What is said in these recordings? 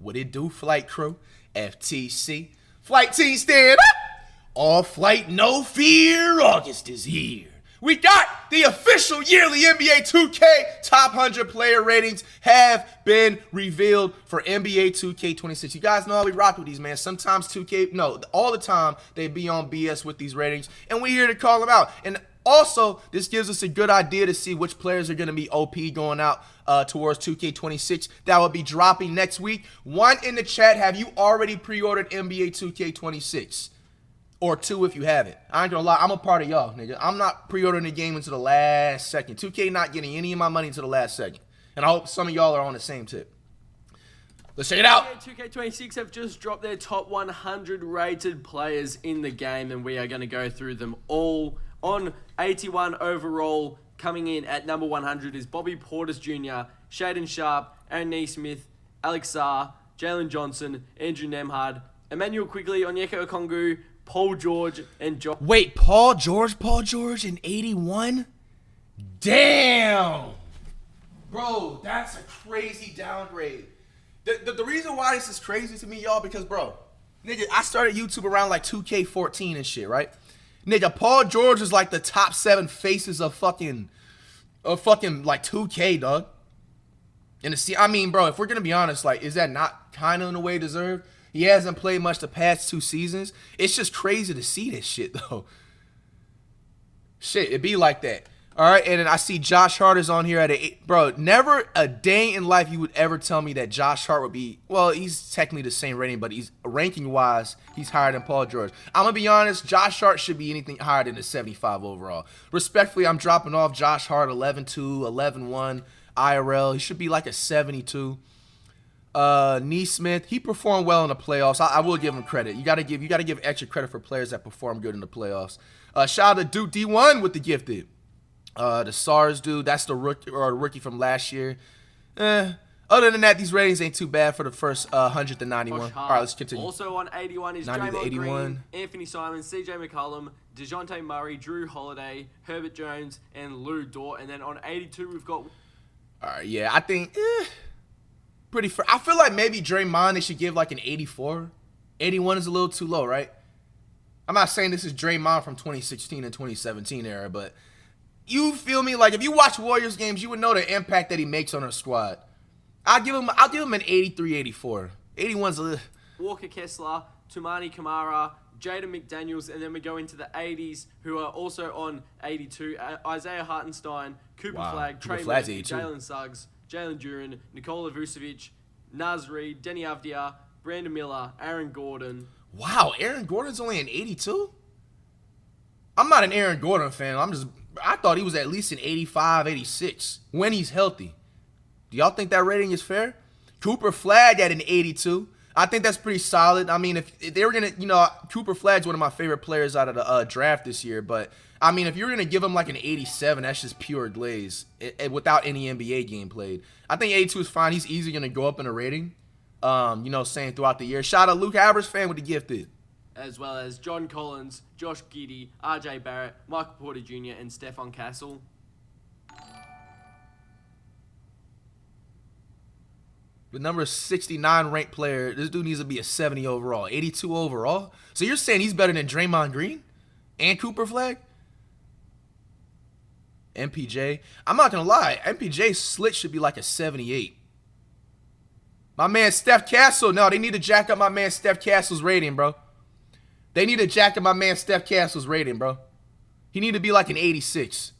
What it do, flight crew? FTC. Flight team stand up! All flight, no fear. August is here. We got the official yearly NBA 2K top 100 player ratings have been revealed for NBA 2K26. You guys know how we rock with these, man. Sometimes 2K, no, all the time they be on BS with these ratings, and we're here to call them out. And also, this gives us a good idea to see which players are going to be OP going out towards 2K26. That will be dropping next week. One in the chat, have you already pre-ordered NBA 2K26? Or two if you haven't. I ain't gonna lie, I'm a part of y'all, nigga. I'm not pre-ordering the game until the last second. 2K not getting any of my money until the last second. And I hope some of y'all are on the same tip. Let's check it out. 2K26 have just dropped their top 100 rated players in the game, and we are going to go through them all. On 81 overall, coming in at number 100 is Bobby Portis Jr., Shaden Sharp, Aaron Neesmith, Alex Sarr, Jalen Johnson, Andrew Nemhard, Emmanuel Quigley, Onyeka Okongwu, Paul George, and John. Wait, Paul George in 81? Damn! Bro, that's a crazy downgrade. The reason why this is crazy to me, y'all, because, bro, nigga, I started YouTube around like 2K14 and shit, right? Nigga, Paul George is like the top 7 faces of fucking like 2K, dog. And to see, I mean, bro, if we're gonna be honest, like, is that not kind of in a way deserved? He hasn't played much the past 2 seasons. It's just crazy to see this shit, though. Shit, it be like that. All right, and then I see Josh Hart is on here at 8. Bro, never a day in life you would ever tell me that Josh Hart would be, well, he's technically the same rating, but he's ranking-wise, he's higher than Paul George. I'm going to be honest, Josh Hart should be anything higher than a 75 overall. Respectfully, I'm dropping off Josh Hart 11-2, 11-1 IRL. He should be like a 72. Neesmith, he performed well in the playoffs. I will give him credit. You gotta give extra credit for players that perform good in the playoffs. Shout out to Duke D1 with the gifted. The SARS dude, that's the rookie from last year. Other than that, these ratings ain't too bad for the first 100 to 91. All right, let's continue. Also on 81 is Draymond Green, Anthony Simons, CJ McCollum, DeJounte Murray, Drew Holiday, Herbert Jones, and Lou Dort. And then on 82, we've got. All right, yeah, I think. I feel like maybe Draymond, they should give like an 84. 81 is a little too low, right? I'm not saying this is Draymond from 2016 and 2017 era, but you feel me? Like, if you watch Warriors games, you would know the impact that he makes on our squad. I'll give him an 83, 84. 81's a little. Walker Kessler, Tumani Kamara, Jaden McDaniels, and then we go into the 80s, who are also on 82. Isaiah Hartenstein, Cooper Flagg, Trey Murphy, Jalen Suggs, Jalen Duren, Nikola Vucevic, Naz Reid, Denny Avdia, Brandon Miller, Aaron Gordon. Wow, Aaron Gordon's only an 82? I'm not an Aaron Gordon fan. I thought he was at least an 85, 86 when he's healthy. Do y'all think that rating is fair? Cooper Flagg at an 82. I think that's pretty solid. I mean, if they were going to, Cooper Flagg's one of my favorite players out of the draft this year, but I mean, if you're going to give him like an 87, that's just pure glaze without any NBA game played. I think 82 is fine. He's easily going to go up in a rating, saying throughout the year. Shout out Luke Havers fan with the gifted. As well as John Collins, Josh Giddey, RJ Barrett, Michael Porter Jr., and Stefan Castle. The number 69 ranked player, this dude needs to be a 70 overall, 82 overall. So you're saying he's better than Draymond Green and Cooper Flagg? MPJ. I'm not going to lie. MPJ's slit should be like a 78. My man Steph Castle. No, they need to jack up my man Steph Castle's rating, bro. They need to jack up my man Steph Castle's rating, bro. He need to be like an 86.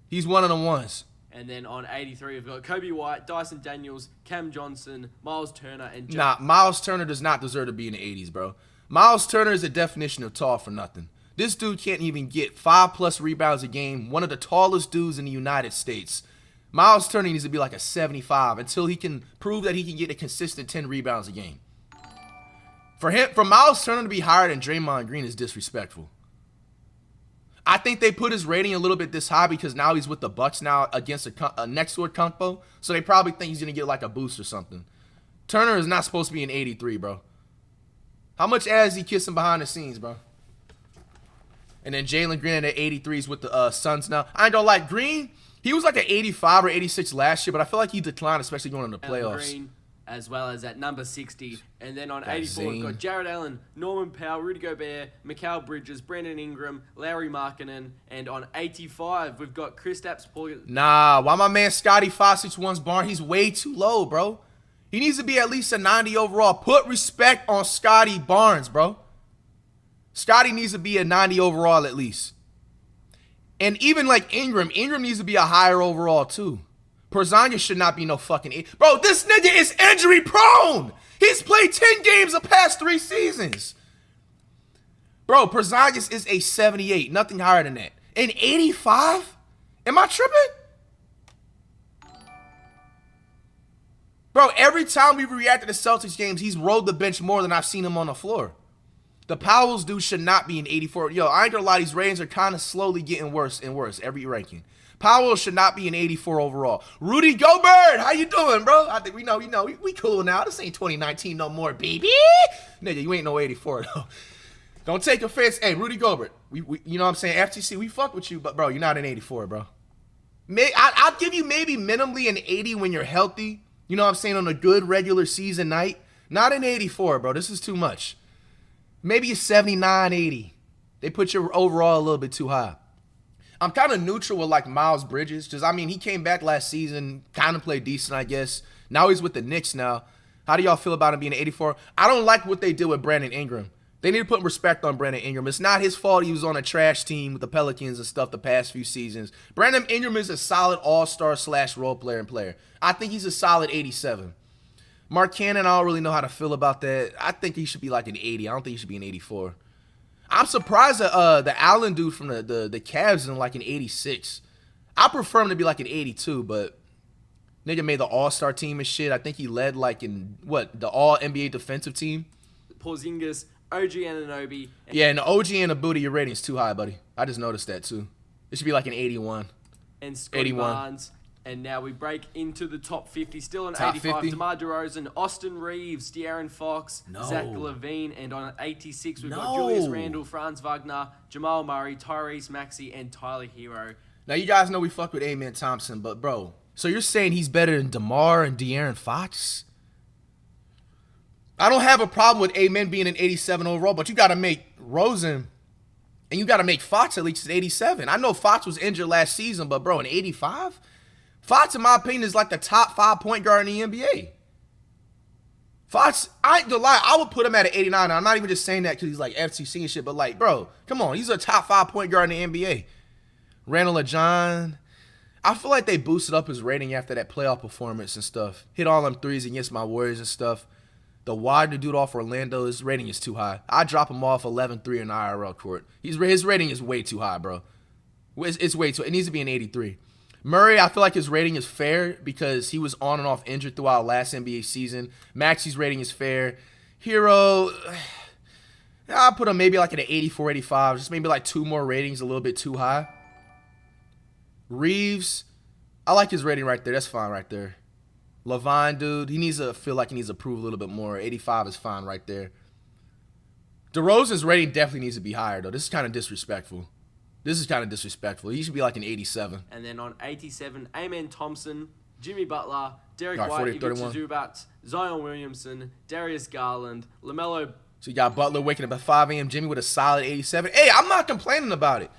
He's one of the ones. And then on 83, we've got Kobe White, Dyson Daniels, Cam Johnson, Miles Turner, and... Nah, Miles Turner does not deserve to be in the 80s, bro. Miles Turner is a definition of tall for nothing. This dude can't even get 5+ rebounds a game, one of the tallest dudes in the United States. Miles Turner needs to be like a 75 until he can prove that he can get a consistent 10 rebounds a game. For Miles Turner to be higher than Draymond Green is disrespectful. I think they put his rating a little bit this high because now he's with the Bucks now against a next door Kumpo, so they probably think he's going to get like a boost or something. Turner is not supposed to be an 83, bro. How much ass is he kissing behind the scenes, bro? And then Jalen Green at 83s with the Suns now. I ain't gonna lie, Green, he was like an 85 or 86 last year, but I feel like he declined, especially going into the playoffs. as well as at number 60. And then on 84, we've got Zane. Jared Allen, Norman Powell, Rudy Gobert, Mikal Bridges, Brandon Ingram, Larry Markkinen. And on 85, we've got Kristaps Porzingis. Nah, why my man Scotty 561's barn? He's way too low, bro. He needs to be at least a 90 overall. Put respect on Scotty Barnes, bro. Scotty needs to be a 90 overall at least. And even like Ingram needs to be a higher overall too. Porzingis should not be no fucking... Bro, this nigga is injury prone. He's played 10 games the past 3 seasons. Bro, Porzingis is a 78. Nothing higher than that. An 85? Am I tripping? Bro, every time we react to the Celtics games, he's rolled the bench more than I've seen him on the floor. The Powell's dude should not be an 84. Yo, I ain't gonna lie, these ratings are kind of slowly getting worse and worse every ranking. Powell should not be an 84 overall. Rudy Gobert, how you doing, bro? I think we know, we cool now. This ain't 2019 no more, baby. Nigga, you ain't no 84 though. Don't take offense. Hey, Rudy Gobert, we you know what I'm saying? FTC, we fuck with you, but bro, you're not an 84, bro. I'll give you maybe minimally an 80 when you're healthy. You know what I'm saying? On a good regular season night. Not an 84, bro. This is too much. Maybe a 79, 80. They put your overall a little bit too high. I'm kind of neutral with like Miles Bridges. Just, I mean, he came back last season, kind of played decent, I guess. Now he's with the Knicks now. How do y'all feel about him being an 84? I don't like what they did with Brandon Ingram. They need to put respect on Brandon Ingram. It's not his fault he was on a trash team with the Pelicans and stuff the past few seasons. Brandon Ingram is a solid all-star / role player and player. I think he's a solid 87. Mark Cannon, I don't really know how to feel about that. I think he should be like an 80. I don't think he should be an 84. I'm surprised that the Allen dude from the Cavs is in like an 86. I prefer him to be like an 82, but nigga made the All-Star team and shit. I think he led like in, the All-NBA defensive team? Porzingis, OG Anunoby. Yeah, and the OG and the booty, your rating's too high, buddy. I just noticed that too. It should be like an 81. And Scotty 81. Barnes. And now we break into the top 50. Still on Top 85, 50? DeMar DeRozan, Austin Reeves, De'Aaron Fox, No. Zach LaVine. And on 86, we've got No. Julius Randle, Franz Wagner, Jamal Murray, Tyrese Maxey, and Tyler Hero. Now, you guys know we fuck with Amen Thompson, but bro, so you're saying he's better than DeMar and De'Aaron Fox? I don't have a problem with Amen being an 87 overall, but you got to make Rosen and you got to make Fox at least an 87. I know Fox was injured last season, but bro, an 85? Fox, in my opinion, is like the top 5 point guard in the NBA. Fox, I ain't gonna lie, I would put him at an 89. I'm not even just saying that because he's like FTC and shit, but like, bro, come on, he's a top 5 point guard in the NBA. Randall John, I feel like they boosted up his rating after that playoff performance and stuff. Hit all them threes against my Warriors and stuff. The Wagner dude off Orlando, his rating is too high. I drop him off 11-3 in the IRL court. His rating is way too high, bro. It's way too. It needs to be an 83. Murray, I feel like his rating is fair because he was on and off injured throughout last NBA season. Maxey's rating is fair. Hero, I'll put him maybe like at an 84, 85. Just maybe like 2 more ratings, a little bit too high. Reeves, I like his rating right there. That's fine right there. LaVine, dude, he needs to feel like he needs to prove a little bit more. 85 is fine right there. DeRozan's rating definitely needs to be higher, though. This is kind of disrespectful. He should be like an 87. And then on 87, Amen Thompson, Jimmy Butler, Derek All right, White, 40, 31. Ivica Zubac, Zion Williamson, Darius Garland, LaMelo. So you got Butler waking up at 5 a.m., Jimmy with a solid 87. Hey, I'm not complaining about it.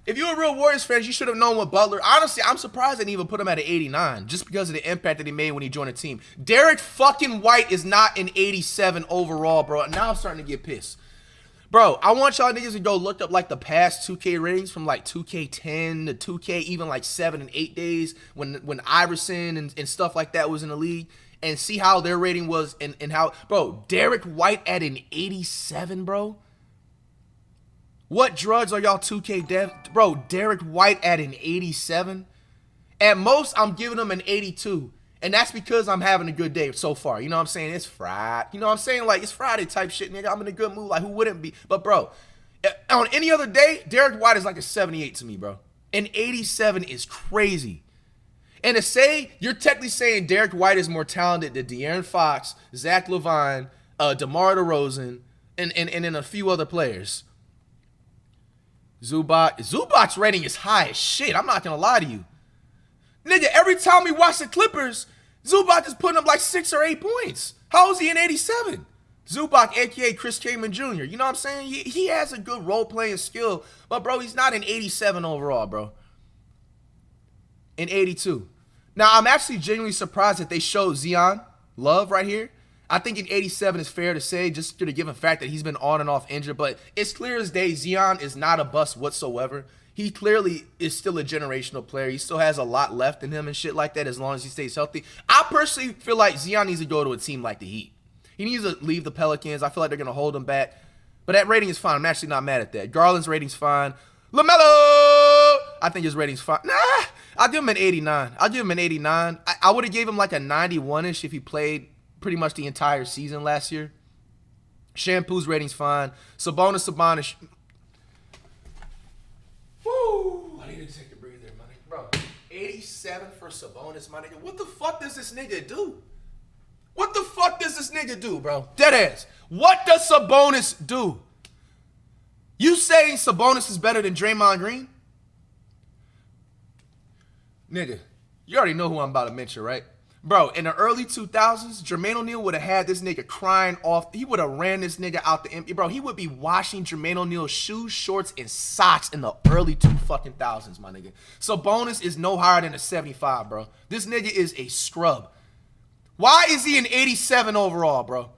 If you're a real Warriors fan, you should have known what Butler... Honestly, I'm surprised they didn't even put him at an 89 just because of the impact that he made when he joined the team. Derek fucking White is not an 87 overall, bro. Now I'm starting to get pissed. Bro, I want y'all niggas to go look up like the past 2K ratings from like 2K10 to 2K even like 7 and 8 days when Iverson and stuff like that was in the league and see how their rating was and how... Bro, Derek White at an 87, bro? What drugs are y'all 2K dev? Bro, Derek White at an 87? At most, I'm giving him an 82. And that's because I'm having a good day so far. You know what I'm saying? It's Friday. You know what I'm saying? Like, it's Friday type shit, nigga. I'm in a good mood. Like, who wouldn't be? But, bro, on any other day, Derek White is like a 78 to me, bro. An 87 is crazy. And to say, you're technically saying Derek White is more talented than De'Aaron Fox, Zach LaVine, DeMar DeRozan, and then a few other players. Zubac's rating is high as shit. I'm not going to lie to you. Nigga, every time we watch the Clippers, Zubac is putting up like 6 or 8 points. How is he in 87? Zubac, a.k.a. Chris Kaman Jr. You know what I'm saying? He has a good role-playing skill, but, bro, he's not an 87 overall, bro. In 82. Now, I'm actually genuinely surprised that they showed Zion love right here. I think in 87 is fair to say, just due to the given fact that he's been on and off injured, but it's clear as day Zion is not a bust whatsoever. He clearly is still a generational player. He still has a lot left in him and shit like that as long as he stays healthy. I personally feel like Zion needs to go to a team like the Heat. He needs to leave the Pelicans. I feel like they're going to hold him back. But that rating is fine. I'm actually not mad at that. Garland's rating's fine. LaMelo! I think his rating's fine. Nah, I'll give him an 89. I'll give him an 89. I would have gave him like a 91-ish if he played pretty much the entire season last year. Shampoo's rating's fine. Sabonis. Woo! I need to take a breather, my nigga. Bro, 87 for Sabonis, my nigga. What the fuck does this nigga do? What the fuck does this nigga do, bro? Deadass. What does Sabonis do? You saying Sabonis is better than Draymond Green? Nigga, you already know who I'm about to mention, right? Bro, in the early 2000s, Jermaine O'Neal would have had this nigga crying off. He would have ran this nigga out the empty. Bro, he would be washing Jermaine O'Neal's shoes, shorts, and socks in the early 2000s, my nigga. Sabonis is no higher than a 75, bro. This nigga is a scrub. Why is he an 87 overall, bro?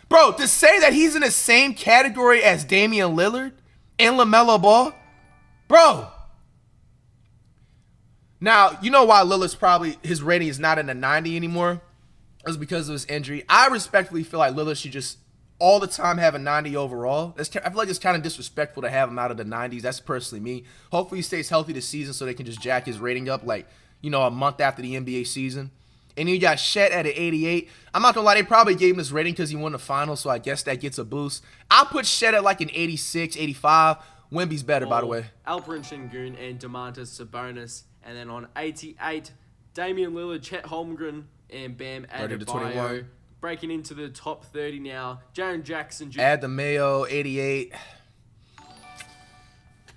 Bro, to say that he's in the same category as Damian Lillard and LaMelo Ball? Bro. Now, you know why Lillard's probably, his rating is not in the 90 anymore? It's because of his injury. I respectfully feel like Lillard should just all the time have a 90 overall. I feel like it's kind of disrespectful to have him out of the 90s. That's personally me. Hopefully he stays healthy this season so they can just jack his rating up like, you know, a month after the NBA season. And then you got Chet at an 88. I'm not going to lie, they probably gave him this rating because he won the finals, so I guess that gets a boost. I'll put Chet at like an 86, 85. Wemby's better, by the way. Alperen Sengun and Domantas Sabonis. And then on 88, Damian Lillard, Chet Holmgren, and Bam Adebayo. Breaking into the top 30 now. Jaren Jackson Jr. Add the Mayo, 88.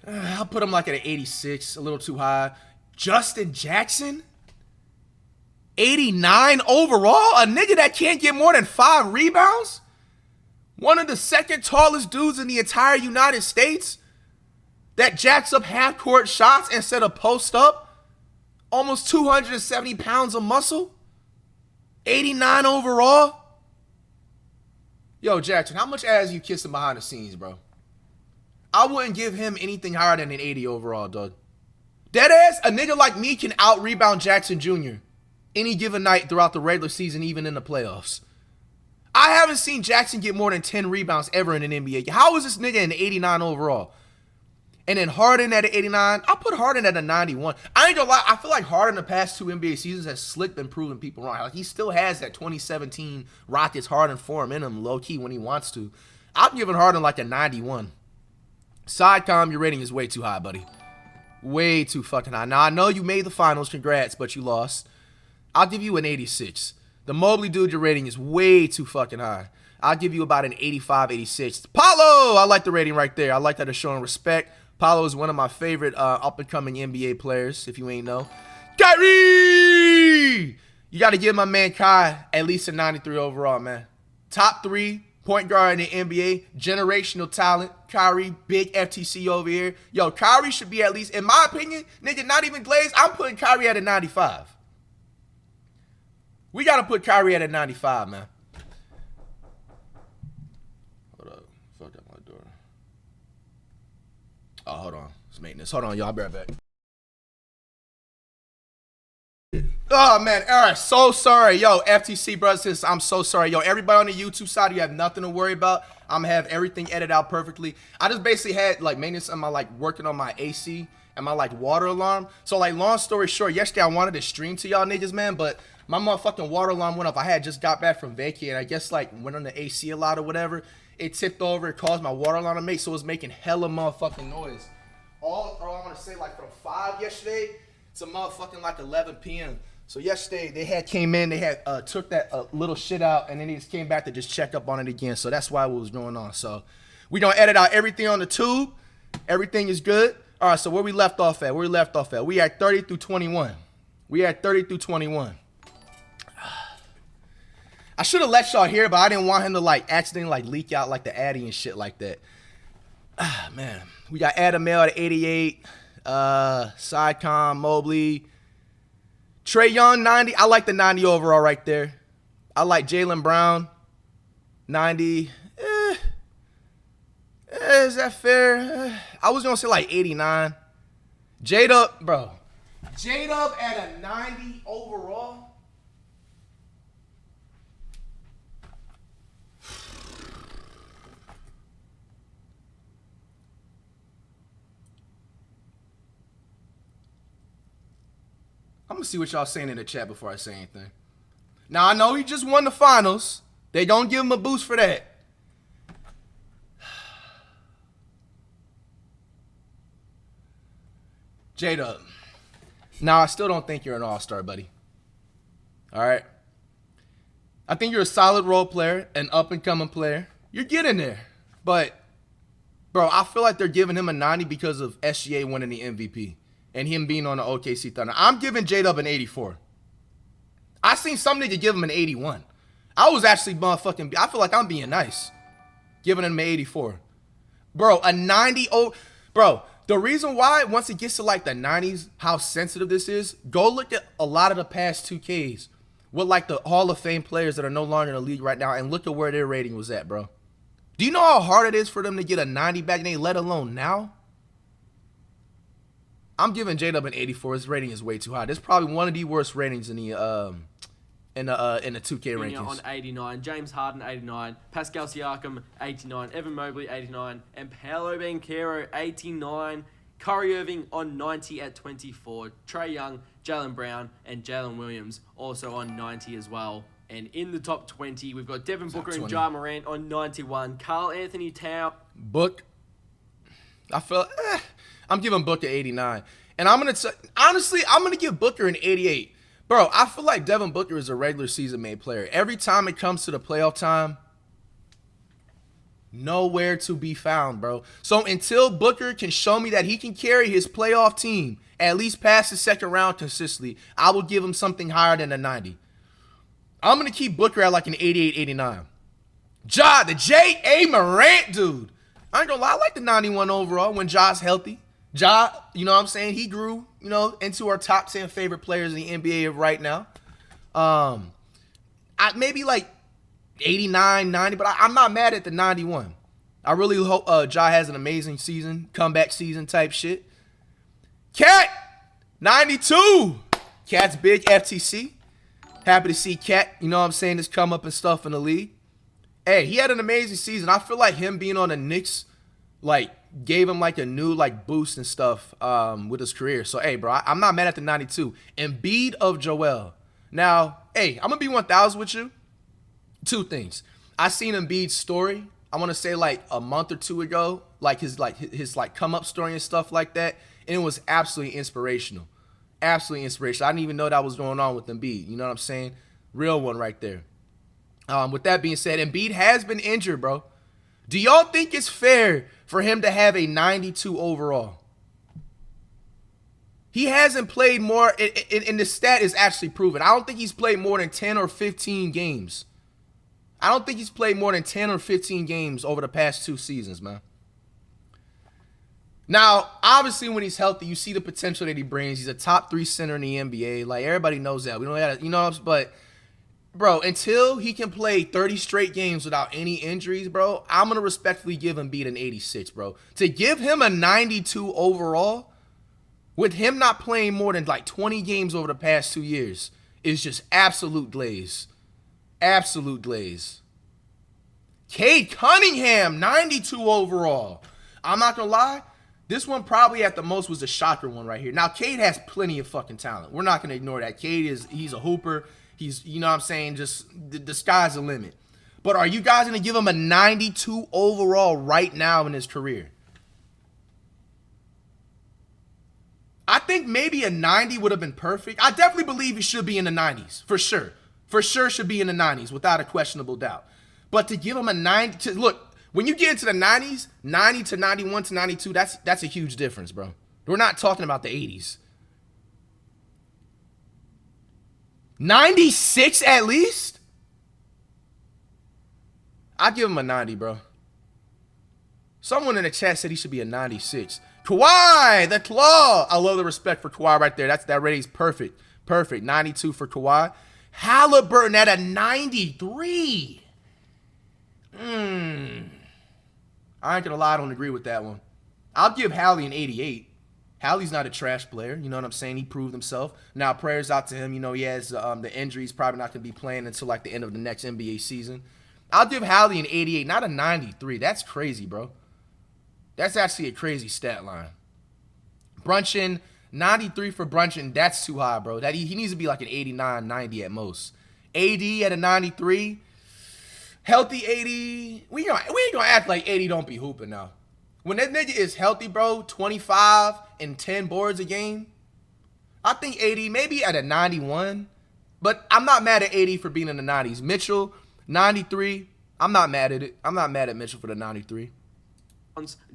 I'll put him like at an 86, a little too high. Justin Jackson? 89 overall? A nigga that can't get more than 5 rebounds? One of the second tallest dudes in the entire United States that jacks up half-court shots instead of post-up? Almost 270 pounds of muscle? 89 overall? Yo, Jackson, how much ass you kissing behind the scenes, bro? I wouldn't give him anything higher than an 80 overall, dog. Deadass, a nigga like me can out-rebound Jackson Jr. any given night throughout the regular season, even in the playoffs. I haven't seen Jackson get more than 10 rebounds ever in an NBA. How is this nigga an 89 overall? And then Harden at an 89. I'll put Harden at a 91. I ain't gonna lie. I feel like Harden the past 2 NBA seasons has slipped and proven people wrong. Like, he still has that 2017 Rockets Harden form in him, low-key, when he wants to. I'm giving Harden like a 91. Sidecom, your rating is way too high, buddy. Way too fucking high. Now, I know you made the finals. Congrats, but you lost. I'll give you an 86. The Mobley dude, your rating is way too fucking high. I'll give you about an 85, 86. Paolo! I like the rating right there. I like that it's showing respect. Paolo is one of my favorite up-and-coming NBA players, if you ain't know. Kyrie! You got to give my man Kai at least a 93 overall, man. Top 3 point guard in the NBA. Generational talent. Kyrie, big FTC over here. Yo, Kyrie should be at least, in my opinion, nigga, not even glazed. I'm putting Kyrie at a 95. We got to put Kyrie at a 95, man. Hold up. Fuck up my door. Oh, hold on. It's maintenance. Hold on, y'all. I'll be right back. Oh, man. All right. So sorry. Yo, FTC brothers, I'm so sorry. Yo, everybody on the YouTube side, you have nothing to worry about. I'm going to have everything edited out perfectly. I just basically had, like, maintenance on my, like, working on my AC and my, like, water alarm. So, like, long story short, yesterday I wanted to stream to y'all niggas, man, but my motherfucking water alarm went off. I had just got back from vacay, and I guess, like, went on the AC a lot or whatever. It tipped over. It caused my water alarm to make, so it was making hella motherfucking noise. All I want to say, like, from 5 yesterday to motherfucking, like, 11 p.m. So yesterday, they had came in, they had took that little shit out, and then they just came back to just check up on it again. So that's why what was going on. So we going to edit out everything on the tube. Everything is good. All right, so where we left off at? We at 30 through 21. We at 30 through 21. I should have let y'all hear, but I didn't want him to like accidentally like leak out like the Addy and shit like that. Ah, man. We got Adam Mail at 88. Sidecom, Mobley. Trae Young, 90. I like the 90 overall right there. I like Jaylen Brown, 90. Is that fair? I was going to say like 89. J-Dub, bro. J-Dub at a 90 overall? I'm going to see what y'all saying in the chat before I say anything. Now, I know he just won the finals. They don't give him a boost for that. J-Dub. Now, I still don't think you're an all-star, buddy. All right? I think you're a solid role player, an up-and-coming player. You're getting there. But, bro, I feel like they're giving him a 90 because of SGA winning the MVP and him being on the OKC Thunder. I'm giving J-Dub an 84. I seen some nigga give him an 81. I was actually motherfucking, I feel like I'm being nice. Giving him an 84. Bro, a 90, bro, the reason why, once it gets to like the 90s, how sensitive this is, go look at a lot of the past 2Ks with like the Hall of Fame players that are no longer in the league right now and look at where their rating was at, bro. Do you know how hard it is for them to get a 90 back then, let alone now? I'm giving J-Dub an 84. His rating is way too high. This is probably one of the worst ratings in the 2K rankings. On 89, James Harden 89, Pascal Siakam 89, Evan Mobley 89, and Paolo Banchero 89, Kyrie Irving on 90 at 24, Trae Young, Jaylen Brown, and Jalen Williams also on 90 as well. And in the top 20, we've got Devin Booker and Ja Morant on 91, Karl Anthony Towns. Book. I feel I'm giving Booker 89. And I'm going to honestly, I'm going to give Booker an 88. Bro, I feel like Devin Booker is a regular season made player. Every time it comes to the playoff time, nowhere to be found, bro. So until Booker can show me that he can carry his playoff team at least past the second round consistently, I will give him something higher than a 90. I'm going to keep Booker at like an 88, 89. Ja, the J.A. Morant dude. I ain't going to lie, I like the 91 overall when Ja's healthy. Ja, you know what I'm saying? He grew, into our top 10 favorite players in the NBA right now. Maybe like 89, 90, but I'm not mad at the 91. I really hope Ja has an amazing season, comeback season type shit. Cat, 92. Cat's big FTC. Happy to see Cat, this come up and stuff in the league. Hey, he had an amazing season. I feel like him being on the Knicks, gave him a new boost and stuff with his career. So, hey, bro, I'm not mad at the 92. Embiid of Joel. Now, hey, I'm going to be 1,000 with you. Two things. I seen Embiid's story, I want to say a month or two ago, his come up story and stuff like that. And it was absolutely inspirational. Absolutely inspirational. I didn't even know that was going on with Embiid. You know what I'm saying? Real one right there. With that being said, Embiid has been injured, bro. Do y'all think it's fair for him to have a 92 overall? He hasn't played more, and the stat is actually proven. I don't think he's played more than 10 or 15 games. I don't think he's played more than 10 or 15 games over the past 2 seasons, man. Now, obviously, when he's healthy, you see the potential that he brings. He's a top 3 center in the NBA. Everybody knows that. We don't have, but bro, until he can play 30 straight games without any injuries, bro, I'm going to respectfully give Embiid an 86, bro. To give him a 92 overall, with him not playing more than 20 games over the past 2 years, is just absolute glaze. Absolute glaze. Cade Cunningham, 92 overall. I'm not going to lie. This one probably at the most was the shocker one right here. Now, Cade has plenty of fucking talent. We're not going to ignore that. He's a hooper. He's, just the sky's the limit. But are you guys going to give him a 92 overall right now in his career? I think maybe a 90 would have been perfect. I definitely believe he should be in the 90s, for sure. For sure should be in the 90s, without a questionable doubt. But to give him a 90, look, when you get into the 90s, 90 to 91 to 92, that's a huge difference, bro. We're not talking about the 80s. 96 at least? I give him a 90, bro. Someone in the chat said he should be a 96. Kawhi, the claw. I love the respect for Kawhi right there. That rating's perfect. Perfect. 92 for Kawhi. Halliburton at a 93. I ain't gonna lie, I don't agree with that one. I'll give Hallie an 88. Hallie's not a trash player. You know what I'm saying? He proved himself. Now, prayers out to him. You know, he has the injuries. Probably not going to be playing until, like, the end of the next NBA season. I'll give Hallie an 88, not a 93. That's crazy, bro. That's actually a crazy stat line. Brunson, 93 for Brunson. That's too high, bro. He needs to be like an 89, 90 at most. AD at a 93. Healthy 80. We ain't going to act like 80 don't be hooping now. When that nigga is healthy, bro, 25 and 10 boards a game, I think 80, maybe at a 91. But I'm not mad at 80 for being in the 90s. Mitchell, 93. I'm not mad at it. I'm not mad at Mitchell for the 93.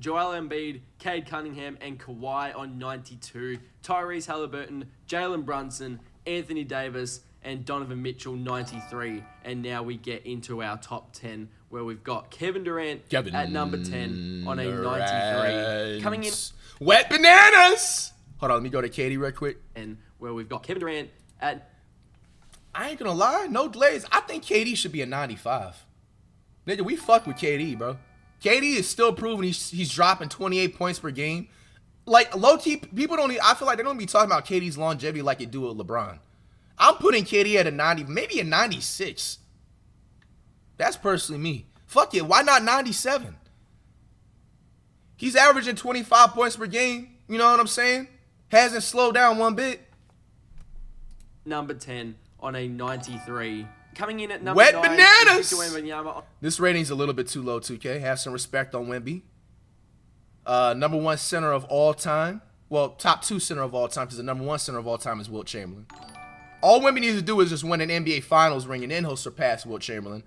Joel Embiid, Cade Cunningham, and Kawhi on 92. Tyrese Halliburton, Jalen Brunson, Anthony Davis, and Donovan Mitchell, 93. And now we get into our top 10, where we've got Kevin Durant at number 10 on a 93. Coming in... Wet bananas! Hold on, let me go to KD real quick. And where we've got Kevin Durant at... I ain't gonna lie, no glaze. I think KD should be a 95. Nigga, we fuck with KD, bro. KD is still proving he's dropping 28 points per game. Like, low-key, people don't... I feel like they don't be talking about KD's longevity like they do with LeBron. I'm putting KD at a 90, maybe a 96. That's personally me. Fuck it, why not 97? He's averaging 25 points per game. You know what I'm saying? Hasn't slowed down one bit. Number 10 on a 93. Coming in at number Wet 9. bananas! Victor Wembanyama. This rating's a little bit too low, 2K. Have some respect on Wemby. Number 1 center of all time. Well, top 2 center of all time, because the number 1 center of all time is Wilt Chamberlain. All Wemby needs to do is just win an NBA Finals ring, and then he'll surpass Wilt Chamberlain.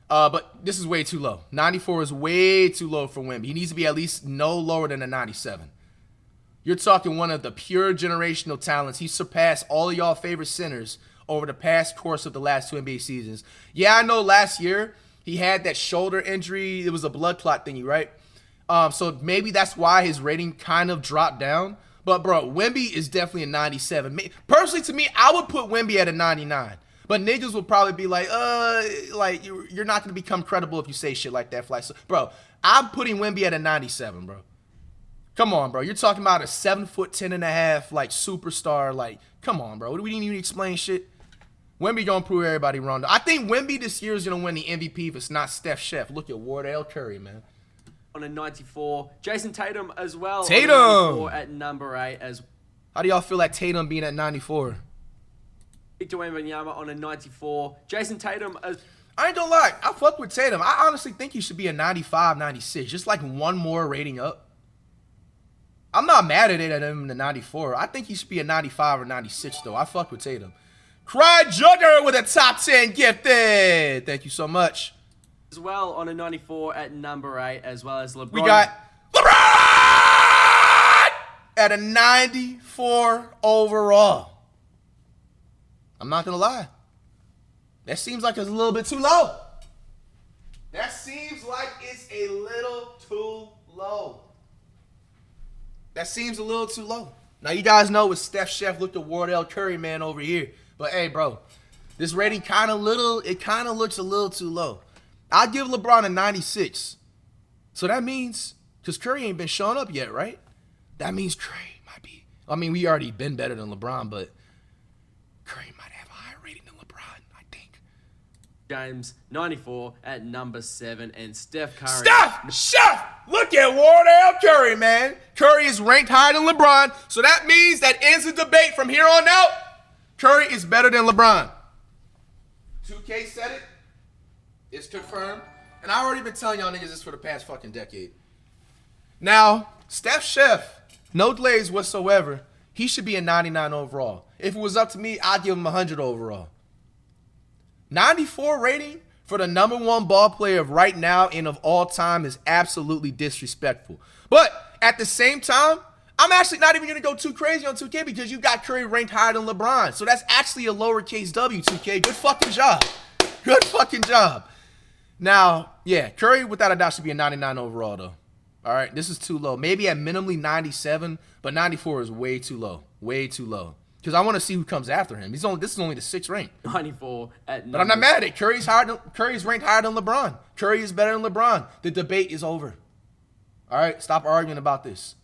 But this is way too low. 94 is way too low for Wemby. He needs to be at least no lower than a 97. You're talking one of the pure generational talents. He surpassed all of y'all favorite centers over the past course of the last 2 NBA seasons. Yeah, I know last year he had that shoulder injury. It was a blood clot thingy, right? So maybe that's why his rating kind of dropped down. But, bro, Wemby is definitely a 97. Personally, to me, I would put Wemby at a 99. But niggas will probably be like, you're not going to become credible if you say shit like that, Fly. So, bro, I'm putting Wemby at a 97, bro. Come on, bro. You're talking about a 7'10.5", like, superstar. Like, come on, bro. We didn't even explain shit. Wemby gonna prove everybody wrong. I think Wemby this year is gonna win the MVP if it's not Steph Chef. Look at Wardell Curry, man. On a 94. Jason Tatum as well. Tatum! On a 94 at number 8 as... How do y'all feel like Tatum being at 94? Victor Wembanyama on a 94. Jason Tatum as... I ain't gonna lie. I fuck with Tatum. I honestly think he should be a 95, 96. Just like one more rating up. I'm not mad at it at him in the 94. I think he should be a 95 or 96, though. I fuck with Tatum. Cry Jugger with a top 10 gifted. Thank you so much. As well on a 94 at number 8, as well as LeBron. We got LeBron at a 94 overall. I'm not going to lie. That seems like it's a little bit too low. That seems like it's a little too low. That seems a little too low. Now, you guys know with Steph Chef, look at Wardell Curry, man, over here. But, hey, bro, this rating kind of looks a little too low. I'll give LeBron a 96. So that means, because Curry ain't been showing up yet, right? That means Curry might be. I mean, we already been better than LeBron, but Curry might have a higher rating than LeBron, I think. James, 94 at number 7, and Steph Curry. Steph! Chef! Look at Wardell Curry, man. Curry is ranked higher than LeBron, so that means that ends the debate from here on out. Curry is better than LeBron. 2K said it. It's confirmed. And I already been telling y'all niggas this for the past fucking decade. Now, Steph Chef, no delays whatsoever. He should be a 99 overall. If it was up to me, I'd give him 100 overall. 94 rating for the number 1 ball player of right now and of all time is absolutely disrespectful. But at the same time, I'm actually not even going to go too crazy on 2K because you got Curry ranked higher than LeBron. So that's actually a lowercase W, 2K. Good fucking job. Good fucking job. Now, yeah, Curry without a doubt should be a 99 overall though. All right, this is too low. Maybe at minimally 97, but 94 is way too low. Way too low. Because I want to see who comes after him. This is only the 6th rank. 94 at But I'm not mad at it. Curry's ranked higher than LeBron. Curry is better than LeBron. The debate is over. All right, stop arguing about this.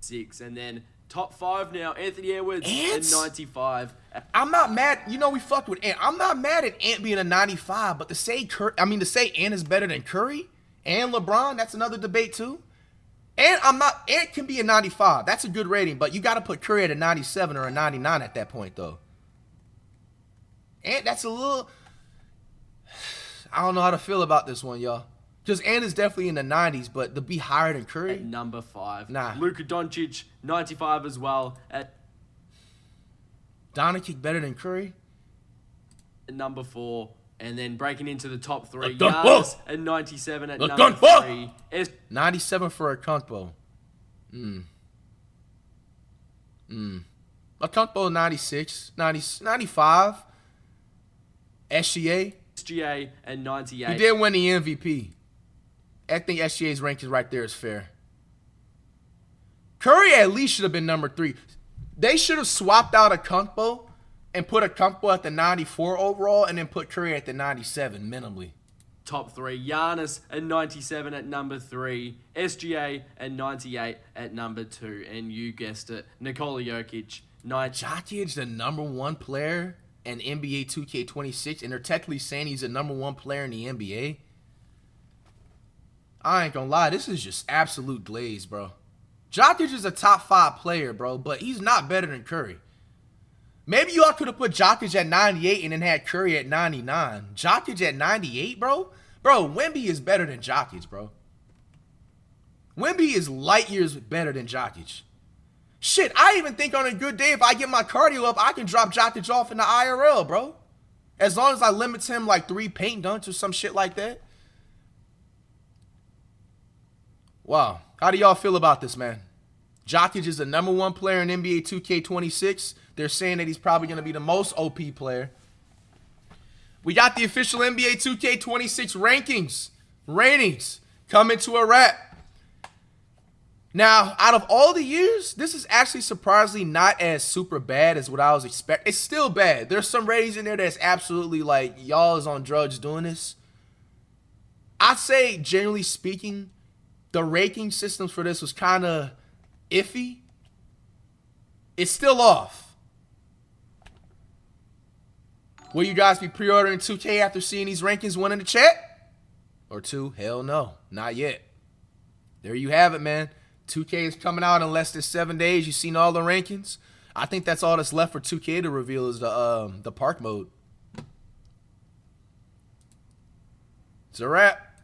6. And then top 5 now, Anthony Edwards Ants? at 95. I'm not mad. You know we fucked with Ant. I'm not mad at Ant being a 95, but to say Ant is better than Curry and LeBron, that's another debate too. And Ant can be a 95. That's a good rating, but you got to put Curry at a 97 or a 99 at that point though. Ant, that's a little. I don't know how to feel about this one, y'all. Because Ant is definitely in the 90s, but to be higher than Curry? At number 5. Nah. Luka Doncic, 95 as well at Doncic better than Curry? number 4. And then breaking into the top 3, Okonkwo. Giannis at 97 at number Okonkwo. 3. 97 for Okonkwo. Okonkwo 96, 95. SGA. SGA at 98. He did win the MVP. I think SGA's ranking right there is fair. Curry at least should have been number 3. They should have swapped out Okonkwo and put Okonkwo at the 94 overall and then put Curry at the 97 minimally. Top 3, Giannis at 97 at number 3. SGA at 98 at number 2. And you guessed it, Nikola Jokic, 90. Jokic, the number 1 player in NBA 2K26, and they're technically saying he's the number 1 player in the NBA. I ain't gonna lie, this is just absolute glaze, bro. Jokic is a top 5 player, bro, but he's not better than Curry. Maybe y'all could have put Jokic at 98 and then had Curry at 99. Jokic at 98, bro? Bro, Wemby is better than Jokic, bro. Wemby is light years better than Jokic. Shit, I even think on a good day, if I get my cardio up, I can drop Jokic off in the IRL, bro. As long as I limit him like 3 paint dunks or some shit like that. Wow. How do y'all feel about this, man? Jokic is the number 1 player in NBA 2K26. They're saying that he's probably going to be the most OP player. We got the official NBA 2K26 ratings coming to a wrap. Now, out of all the years, this is actually surprisingly not as super bad as what I was expecting. It's still bad. There's some ratings in there that's absolutely like, y'all is on drugs doing this. I'd say, generally speaking, the ranking systems for this was kind of iffy. It's still off. Will you guys be pre-ordering 2K after seeing these rankings? 1 in the chat? Or 2? Hell no. Not yet. There you have it, man. 2K is coming out in less than 7 days. You've seen all the rankings. I think that's all that's left for 2K to reveal is the park mode. It's a wrap.